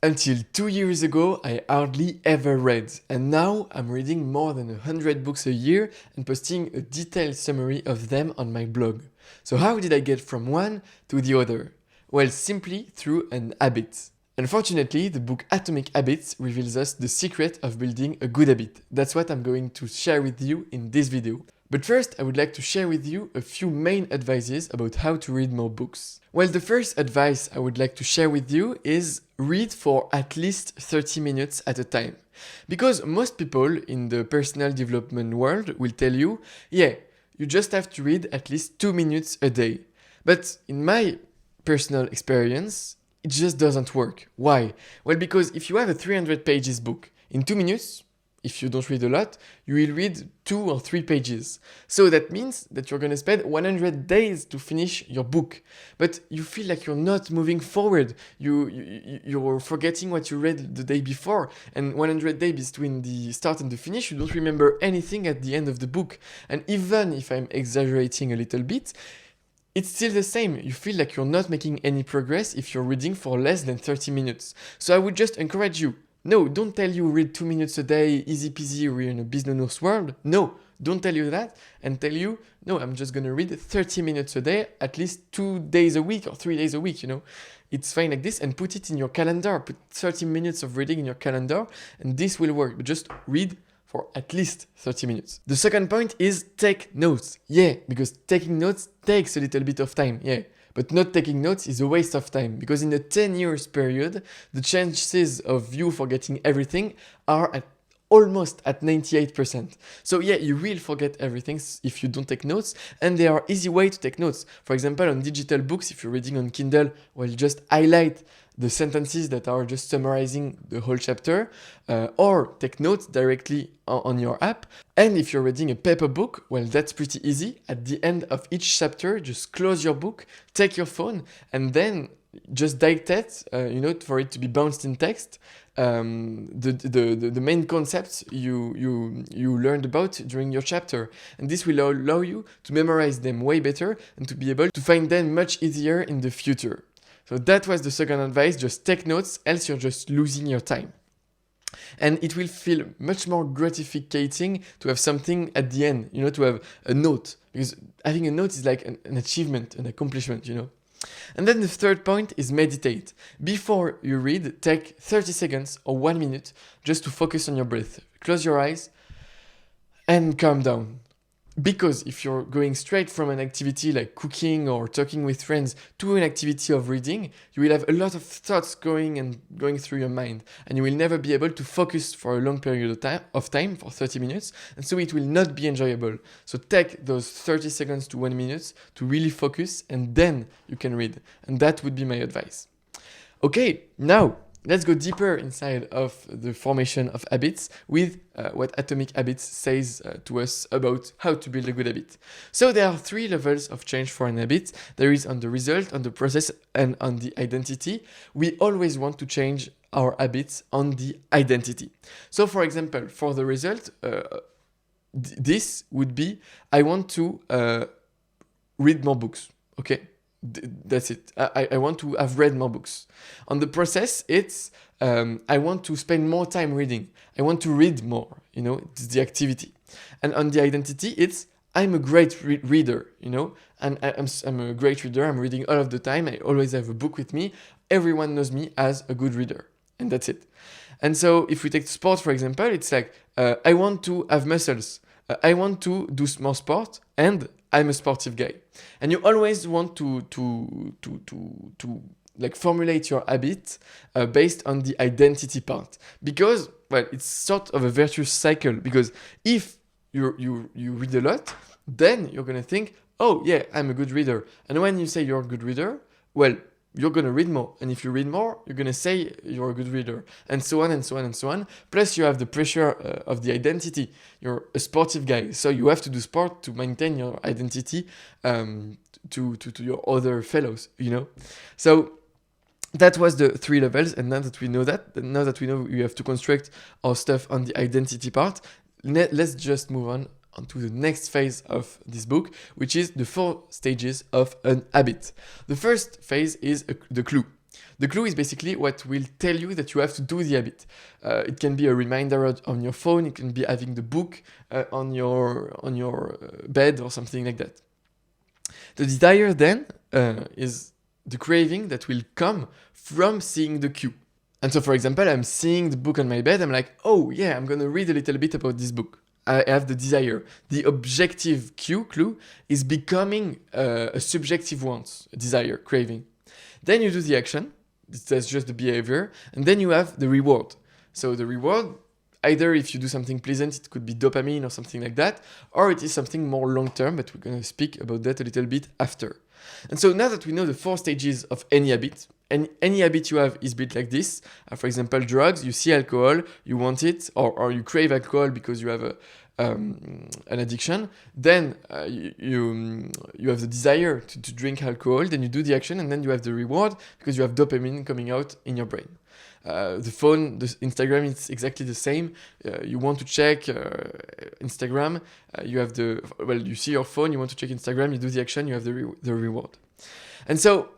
Until 2 years ago, I hardly ever read, and now I'm reading more than 100 books a year and posting a detailed summary of them on my blog. So how did I get from one to the other? Well, simply through an habit. Unfortunately, the book Atomic Habits reveals us the secret of building a good habit. That's what I'm going to share with you in this video. But first, I would like to share with you a few main advices about how to read more books. Well, the first advice I would like to share with you is read for at least 30 minutes at a time. Because most people in the personal development world will tell you, yeah, you just have to read at least 2 minutes a day. But in my personal experience, it just doesn't work. Why? Well, because if you have a 300 pages book, in 2 minutes, if you don't read a lot, you will read 2 or 3 pages. So that means that you're going to spend 100 days to finish your book. But you feel like you're not moving forward. You're forgetting what you read the day before. And 100 days between the start and the finish, you don't remember anything at the end of the book. And even if I'm exaggerating a little bit, it's still the same. You feel like you're not making any progress if you're reading for less than 30 minutes. So I would just encourage you. No, don't tell you read 2 minutes a day, easy peasy, we're in a business world. No, don't tell you that and tell you, no, I'm just gonna read 30 minutes a day, at least 2 days a week or 3 days a week, you know. It's fine like this, and put it in your calendar, put 30 minutes of reading in your calendar, and this will work. But just read for at least 30 minutes. The second point is take notes. Yeah, because taking notes takes a little bit of time, yeah. But not taking notes is a waste of time, because in a 10 years period, the chances of you forgetting everything are almost at 98%. So yeah, you will forget everything if you don't take notes, and there are easy ways to take notes. For example, on digital books, if you're reading on Kindle, well, just highlight the sentences that are just summarizing the whole chapter, or take notes directly on your app. And if you're reading a paper book, well, that's pretty easy. At the end of each chapter, just close your book, take your phone, and then just dictate, for it to be bounced in text, the main concepts you learned about during your chapter. And this will allow you to memorize them way better and to be able to find them much easier in the future. So that was the second advice, just take notes, else you're just losing your time. And it will feel much more gratificating to have something at the end, to have a note. Because having a note is like an achievement, an accomplishment, And then the third point is meditate. Before you read, take 30 seconds or 1 minute just to focus on your breath. Close your eyes and calm down. Because if you're going straight from an activity like cooking or talking with friends to an activity of reading, you will have a lot of thoughts going through your mind, and you will never be able to focus for a long period of time, for 30 minutes, and so it will not be enjoyable. So take those 30 seconds to 1 minute to really focus, and then you can read. And that would be my advice. Okay, now let's go deeper inside of the formation of habits with what Atomic Habits says to us about how to build a good habit. So there are 3 levels of change for an habit. There is on the result, on the process, and on the identity. We always want to change our habits on the identity. So for example, for the result, this would be, I want to read more books, okay? That's it. I want to have read more books. On the process, it's I want to spend more time reading. I want to read more, it's the activity. And on the identity, it's I'm a great reader, and I'm a great reader. I'm reading all of the time. I always have a book with me. Everyone knows me as a good reader, and that's it. And so if we take sport, for example, it's like I want to have muscles. I want to do more sport, and I'm a sportive guy. And you always want to like formulate your habit based on the identity part, because well, it's sort of a virtuous cycle. Because if you read a lot, then you're gonna think, oh yeah, I'm a good reader. And when you say you're a good reader, well, you're going to read more. And if you read more, you're going to say you're a good reader, and so on and so on and so on. Plus, you have the pressure of the identity. You're a sportive guy, so you have to do sport to maintain your identity to your other fellows, So that was the 3 levels, and now that we know we have to construct our stuff on the identity part, let's just move on to the next phase of this book, which is the 4 stages of an habit. The first phase is the clue. The clue is basically what will tell you that you have to do the habit. It can be a reminder on your phone, it can be having the book on your bed or something like that. The desire then is the craving that will come from seeing the cue. And so, for example, I'm seeing the book on my bed, I'm like, oh yeah, I'm gonna read a little bit about this book. I have the desire. The objective clue is becoming a subjective want, a desire, craving. Then you do the action, that's just the behavior, and then you have the reward. So the reward, either if you do something pleasant, it could be dopamine or something like that, or it is something more long-term, but we're gonna speak about that a little bit after. And so now that we know the 4 stages of any habit, and any habit you have is built like this. For example, drugs, you see alcohol, you want it, or you crave alcohol because you have an addiction. Then you have the desire to drink alcohol, then you do the action, and then you have the reward because you have dopamine coming out in your brain. The phone, the Instagram, it's exactly the same. You want to check Instagram, you see your phone, you want to check Instagram, you do the action, you have the reward. And so,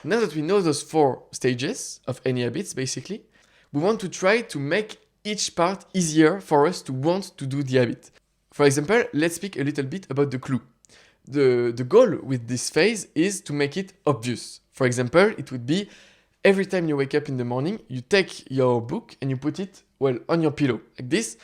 now that we know those 4 stages of any habits, basically, we want to try to make each part easier for us to want to do the habit. For example, let's speak a little bit about the clue. The goal with this phase is to make it obvious. For example, it would be every time you wake up in the morning, you take your book and you put it, on your pillow, like this.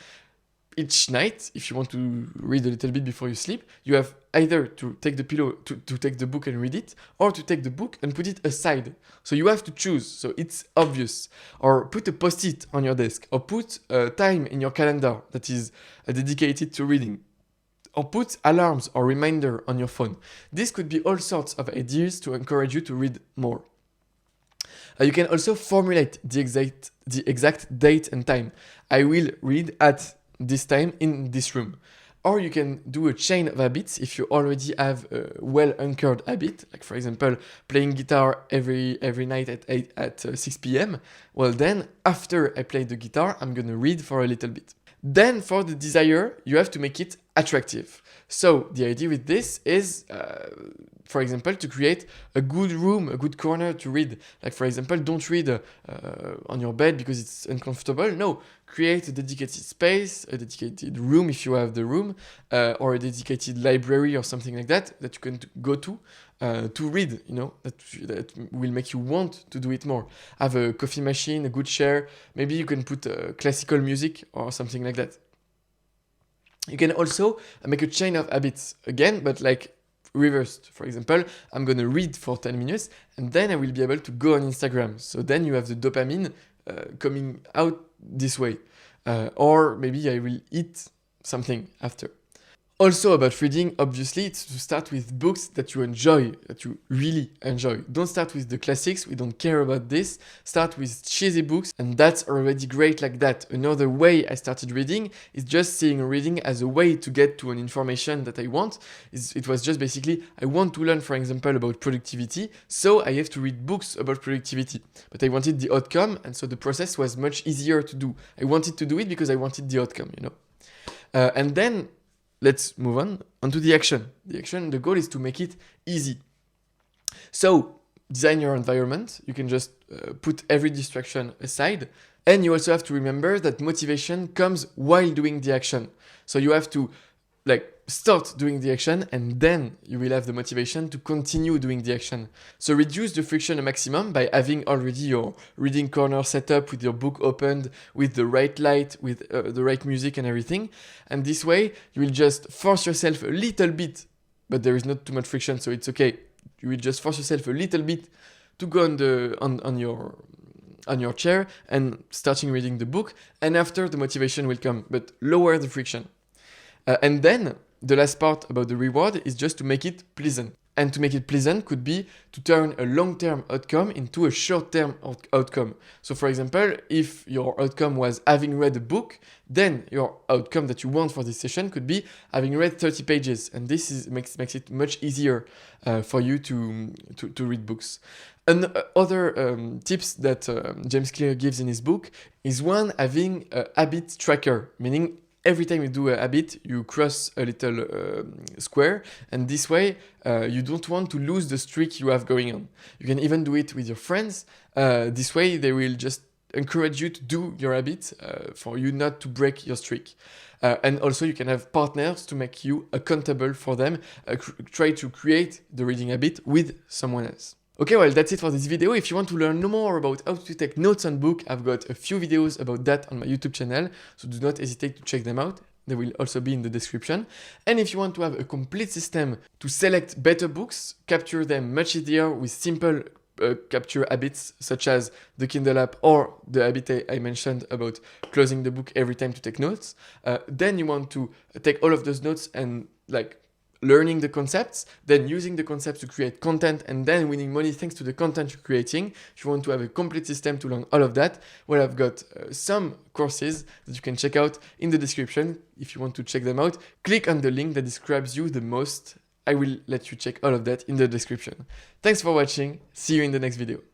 Each night, if you want to read a little bit before you sleep, you have either to take the pillow, to take the book and read it, or to take the book and put it aside. So you have to choose, so it's obvious. Or put a post-it on your desk, or put a time in your calendar that is dedicated to reading. Or put alarms or reminder on your phone. This could be all sorts of ideas to encourage you to read more. You can also formulate the exact date and time. I will read at this time in this room. Or you can do a chain of habits if you already have a well-anchored habit, like for example, playing guitar every night at 6 p.m. Well then, after I play the guitar, I'm gonna read for a little bit. Then for the desire, you have to make it attractive. So the idea with this is, for example, to create a good room, a good corner to read. Like for example, don't read on your bed because it's uncomfortable. No, create a dedicated space, a dedicated room if you have the room, or a dedicated library or something like that you can go to read, that will make you want to do it more. Have a coffee machine, a good chair, maybe you can put classical music or something like that. You can also make a chain of habits again, but like reversed. For example, I'm gonna read for 10 minutes and then I will be able to go on Instagram. So then you have the dopamine coming out this way. Or maybe I will eat something after. Also about reading, obviously, it's to start with books that you enjoy, that you really enjoy. Don't start with the classics, we don't care about this. Start with cheesy books, and that's already great like that. Another way I started reading is just seeing reading as a way to get to an information that I want. It was just basically, I want to learn, for example, about productivity, so I have to read books about productivity. But I wanted the outcome, and so the process was much easier to do. I wanted to do it because I wanted the outcome, and then, let's move on to the action. The goal is to make it easy. So, design your environment. You can just put every distraction aside. And you also have to remember that motivation comes while doing the action. So you have to start doing the action and then you will have the motivation to continue doing the action. So reduce the friction a maximum by having already your reading corner set up with your book opened, with the right light, with the right music and everything. And this way you will just force yourself a little bit, but there is not too much friction, so it's okay. You will just force yourself a little bit to go on your chair and starting reading the book, and after the motivation will come, but lower the friction. And then the last part about the reward is just to make it pleasant. And to make it pleasant could be to turn a long-term outcome into a short-term outcome. So for example, if your outcome was having read a book, then your outcome that you want for this session could be having read 30 pages. And this makes it much easier for you to read books. And other tips that James Clear gives in his book is one, having a habit tracker, meaning every time you do a habit, you cross a little square, and this way you don't want to lose the streak you have going on. You can even do it with your friends. This way they will just encourage you to do your habit for you not to break your streak. And also you can have partners to make you accountable for them. Try to create the reading habit with someone else. Okay, well, that's it for this video. If you want to learn more about how to take notes on book, I've got a few videos about that on my YouTube channel, so do not hesitate to check them out. They will also be in the description. And if you want to have a complete system to select better books, capture them much easier with simple capture habits such as the Kindle app or the habit I mentioned about closing the book every time to take notes, then you want to take all of those notes and like learning the concepts, then using the concepts to create content, and then winning money thanks to the content you're creating. If you want to have a complete system to learn all of that, well, I've got some courses that you can check out in the description. If you want to check them out, click on the link that describes you the most. I will let you check all of that in the description. Thanks for watching. See you in the next video.